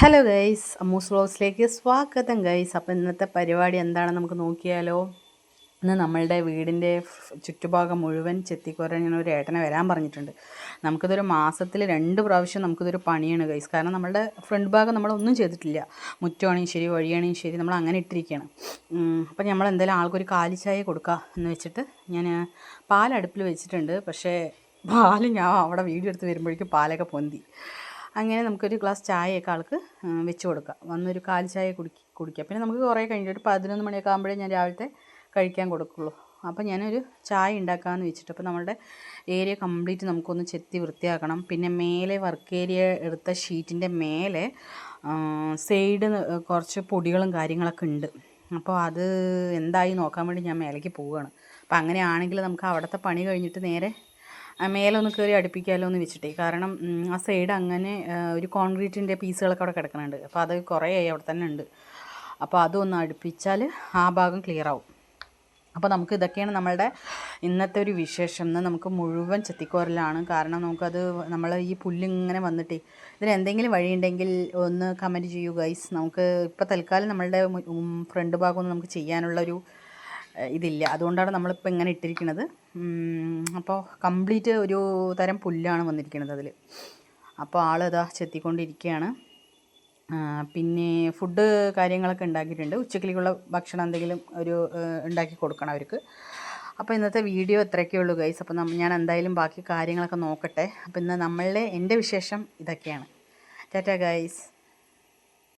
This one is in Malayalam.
ഹലോ ഗൈസ്, അമ്മൂസ് വ്ലോഗ്സിലേക്ക് സ്വാഗതം ഗൈസ്. അപ്പോൾ ഇന്നത്തെ പരിപാടി എന്താണെന്ന് നമുക്ക് നോക്കിയാലോ. ഇന്ന് നമ്മളുടെ വീടിൻ്റെ ചുറ്റുഭാഗം മുഴുവൻ ചെത്തിക്കോരാൻ ഞാൻ ഒരു ഏട്ടനെ വരാൻ പറഞ്ഞിട്ടുണ്ട്. നമുക്കിതൊരു മാസത്തിൽ 2 പ്രാവശ്യം നമുക്കിതൊരു പണിയാണ് ഗൈസ്. കാരണം നമ്മളുടെ ഫ്രണ്ട് ഭാഗം നമ്മളൊന്നും ചെയ്തിട്ടില്ല. മുറ്റമാണെങ്കിൽ ശരി, വഴിയാണെങ്കിൽ ശരി, നമ്മൾ അങ്ങനെ ഇട്ടിരിക്കുകയാണ്. അപ്പോൾ നമ്മൾ എന്തായാലും ആൾക്കൊരു കാലിച്ചായ കൊടുക്കുക എന്ന് വെച്ചിട്ട് ഞാൻ പാലടുപ്പിൽ വെച്ചിട്ടുണ്ട്. പക്ഷേ പാല് ഞാൻ അവിടെ വീഡിയോ എടുത്ത് വരുമ്പോഴേക്കും പാലൊക്കെ പൊന്തി. അങ്ങനെ നമുക്കൊരു ഗ്ലാസ് ചായയൊക്കെ ആൾക്ക് വെച്ച് കൊടുക്കാം. വന്നൊരു കാലി ചായ കുടിക്കുക. പിന്നെ നമുക്ക് കുറേ കഴിഞ്ഞിട്ട് ഒരു 11 മണിയൊക്കെ ആകുമ്പോഴേ ഞാൻ രാവിലത്തെ കഴിക്കാൻ കൊടുക്കുള്ളൂ. അപ്പോൾ ഞാനൊരു ചായ ഉണ്ടാക്കാമെന്ന് വെച്ചിട്ട്, അപ്പോൾ നമ്മുടെ ഏരിയ കംപ്ലീറ്റ് നമുക്കൊന്ന് ചെത്തി വൃത്തിയാക്കണം. പിന്നെ മേലെ വർക്ക് ഏരിയ എടുത്ത ഷീറ്റിൻ്റെ മേലെ സൈഡ് കുറച്ച് പൊടികളും കാര്യങ്ങളൊക്കെ ഉണ്ട്. അപ്പോൾ അത് എന്തായി നോക്കാൻ വേണ്ടി ഞാൻ മേലേക്ക് പോവുകയാണ്. അപ്പോൾ അങ്ങനെയാണെങ്കിൽ നമുക്ക് അവിടുത്തെ പണി കഴിഞ്ഞിട്ട് നേരെ മേലെ ഒന്ന് കയറി അടുപ്പിക്കാമല്ലോ എന്ന് വെച്ചിട്ടേ. കാരണം ആ സൈഡ് അങ്ങനെ ഒരു കോൺക്രീറ്റിൻ്റെ പീസുകളൊക്കെ അവിടെ കിടക്കുന്നുണ്ട്. അപ്പോൾ അത് കുറേ ആയി അവിടെ തന്നെ ഉണ്ട്. അപ്പോൾ അതൊന്ന് അടുപ്പിച്ചാൽ ആ ഭാഗം ക്ലിയർ ആവും. അപ്പോൾ നമുക്ക് ഇതൊക്കെയാണ് നമ്മളുടെ ഇന്നത്തെ ഒരു വിശേഷം. ഇന്ന് നമുക്ക് മുഴുവൻ ചെത്തിക്കോരലാണ്. കാരണം നമുക്കത് നമ്മൾ ഈ പുല്ലിങ്ങനെ വന്നിട്ടേ ഇതിന് എന്തെങ്കിലും വഴിയുണ്ടെങ്കിൽ ഒന്ന് കമൻറ്റ് ചെയ്യൂ ഗൈസ്. നമുക്ക് ഇപ്പോൾ തൽക്കാലം നമ്മളുടെ ഫ്രണ്ട് ഭാഗമൊന്നും നമുക്ക് ചെയ്യാനുള്ളൊരു ഇതില്ല. അതുകൊണ്ടാണ് നമ്മളിപ്പോൾ ഇങ്ങനെ ഇട്ടിരിക്കുന്നത്. അപ്പോൾ കംപ്ലീറ്റ് ഒരു തരം പുല്ലാണ് വന്നിരിക്കുന്നത് അതിൽ. അപ്പോൾ ആളിതാ ചെത്തിക്കൊണ്ടിരിക്കുകയാണ്. പിന്നെ ഫുഡ് കാര്യങ്ങളൊക്കെ ഉണ്ടാക്കിയിട്ടുണ്ട്. ഉച്ചക്കിലേക്കുള്ള ഭക്ഷണം എന്തെങ്കിലും ഒരു ഉണ്ടാക്കി കൊടുക്കണം അവർക്ക്. അപ്പോൾ ഇന്നത്തെ വീഡിയോ ഇത്രയൊക്കെ ഉള്ളൂ ഗൈസ്. അപ്പോൾ ഞാൻ എന്തായാലും ബാക്കി കാര്യങ്ങളൊക്കെ നോക്കട്ടെ. അപ്പോൾ ഇന്ന് എൻ്റെ വിശേഷം ഇതൊക്കെയാണ്. ടാറ്റാ ഗൈസ്.